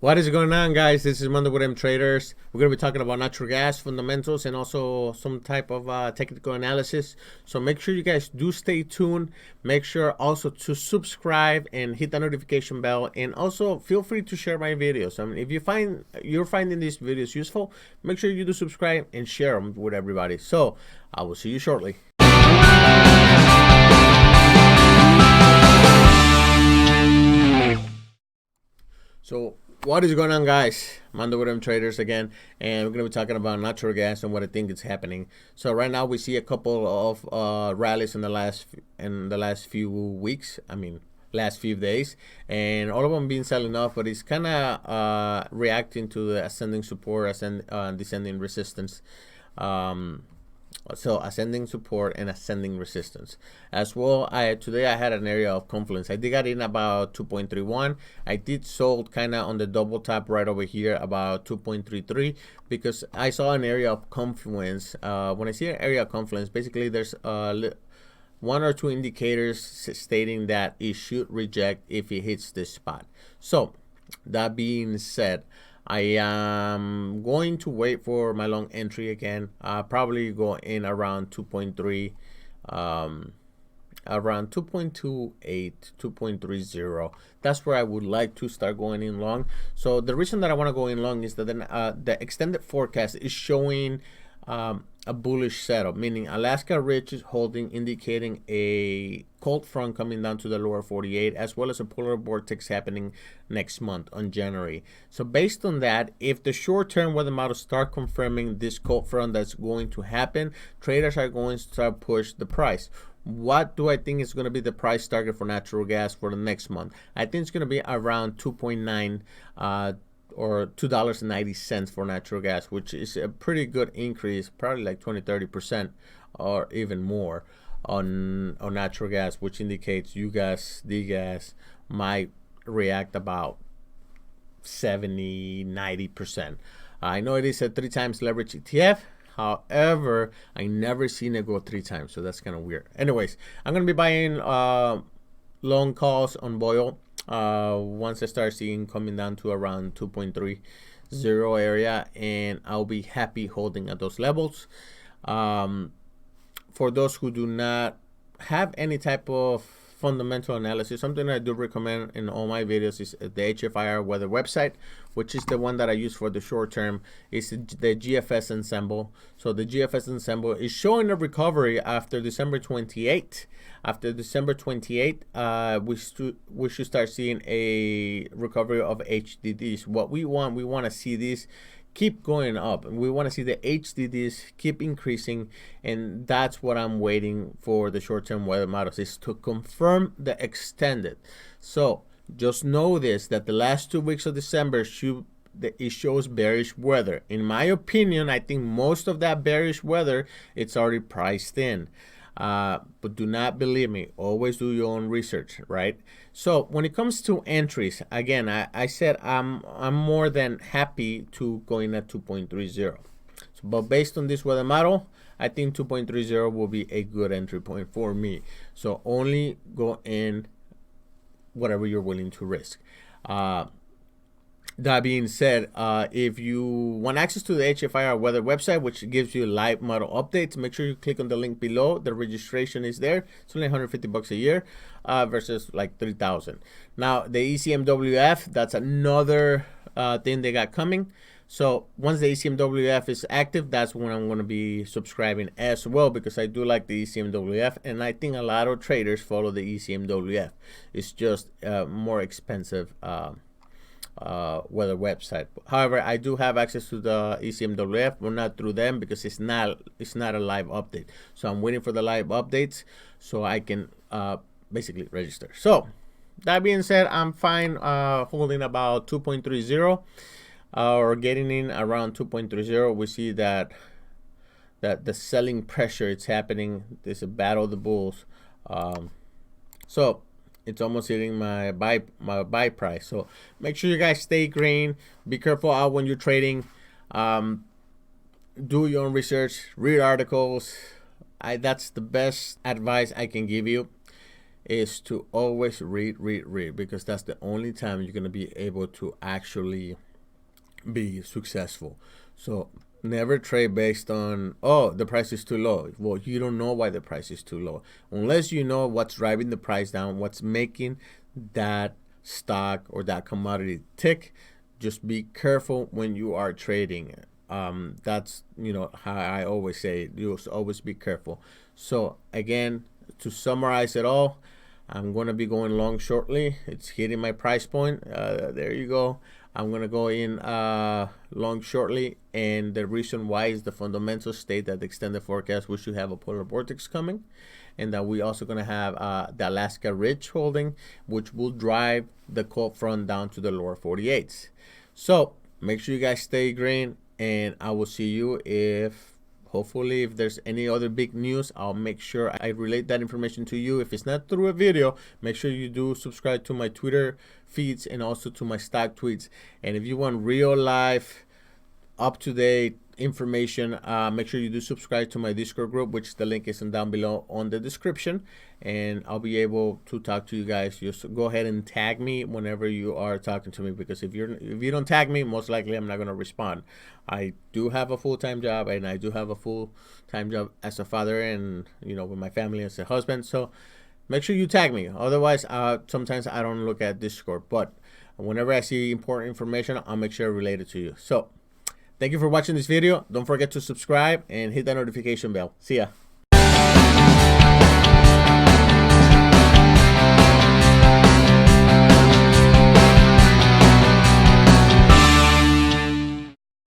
What is going on, guys? This is Monday with M Traders. We're going to be talking about natural gas fundamentals and also some type of technical analysis. So make sure you guys do stay tuned. Make sure also to subscribe and hit the notification bell. And also feel free to share my videos. I mean, if you're finding these videos useful, make sure you do subscribe and share them with everybody. So I will see you shortly. So what is going on, guys? Mando with M Traders again, and we're going to be talking about natural gas and what I think is happening. So right now we see a couple of rallies in the last few weeks. I mean, last few days, and all of them being selling off, but it's kind of reacting to the ascending support, descending resistance. So ascending support and ascending resistance as well. Today I had an area of confluence. I did get in about 2.31. I did sold kind of on the double top right over here about 2.33 because I saw an area of confluence. When I see an area of confluence, basically there's one or two indicators stating that it should reject if it hits this spot. So that being said, I am going to wait for my long entry again. Probably go in around 2.3, around 2.28, 2.30. That's where I would like to start going in long. So the reason that I want to go in long is that the extended forecast is showing a bullish setup, meaning Alaska Ridge is holding, indicating a cold front coming down to the lower 48, as well as a polar vortex happening next month on January. So based on that, if the short-term weather models start confirming this cold front that's going to happen, traders are going to start push the price. What do I think is going to be the price target for natural gas for the next month? I think it's going to be around 2.9 or $2.90 for natural gas, which is a pretty good increase, probably like 20-30% or even more on natural gas, which indicates UGAZ, DGAZ might react about 70-90%. I know it is a 3 times leverage ETF. However, I never seen it go 3 times, so that's kind of weird. Anyways, I'm gonna be buying long calls on oil. Once I start seeing coming down to around 2.30 area, and I'll be happy holding at those levels. For those who do not have any type of fundamental analysis, something I do recommend in all my videos is the HFIR weather website, which is the one that I use for the short term. Is the GFS ensemble. So the GFS ensemble is showing a recovery after December 28th. After December 28th, we should start seeing a recovery of HDDs. What we want to see these keep going up, and we want to see the HDDs keep increasing, and that's what I'm waiting for the short-term weather models, is to confirm the extended. So just know this, that the last 2 weeks of December it shows bearish weather. In my opinion, I think most of that bearish weather, it's already priced in. But do not believe me. Always do your own research, right? So when it comes to entries, again, I said I'm more than happy to go in at 2.30. So, but based on this weather model, I think 2.30 will be a good entry point for me. So only go in whatever you're willing to risk. That being said, if you want access to the HFIR weather website, which gives you live model updates, make sure you click on the link below. The registration is there. It's only $150 a year versus like $3,000. Now, the ECMWF, that's another thing they got coming. So once the ECMWF is active, that's when I'm going to be subscribing as well, because I do like the ECMWF, and I think a lot of traders follow the ECMWF. It's just more expensive weather website. However, I do have access to the ECMWF, but not through them because it's not a live update. So I'm waiting for the live updates so I can basically register. So that being said, I'm fine holding about 2.30 or getting in around 2.30. We see that the selling pressure, it's happening. There's a battle of the bulls. So it's almost hitting my buy price. So make sure you guys stay green. Be careful out when you're trading. Do your own research. Read articles. That's the best advice I can give you. is to always read, because that's the only time you're going to be able to actually be successful. So never trade based on, oh, the price is too low. Well, you don't know why the price is too low unless you know what's driving the price down, what's making that stock or that commodity tick. Just be careful when you are trading. That's, you know, how I always say, you always be careful. So again, to summarize it all, I'm going to be going long shortly. It's hitting my price point. There you go. I'm going to go in long shortly. And the reason why is the fundamentals state that the extended forecast, we should have a polar vortex coming. And that we also going to have the Alaska Ridge holding, which will drive the cold front down to the lower 48s. So make sure you guys stay green. And I will see you hopefully if there's any other big news. I'll make sure I relate that information to you. If it's not through a video, make sure you do subscribe to my Twitter feeds and also to my stock tweets. And if you want real life, up-to-date information, make sure you do subscribe to my Discord group, which the link is down below on the description, and I'll be able to talk to you guys. Just go ahead and tag me whenever you are talking to me, because if you don't tag me, most likely I'm not going to respond. I do have a full-time job, and I do have a full-time job as a father, and you know, with my family as a husband. So make sure you tag me. Otherwise, sometimes I don't look at Discord, but whenever I see important information, I'll make sure I relate it to you. So thank you for watching this video. Don't forget to subscribe and hit that notification bell. See ya.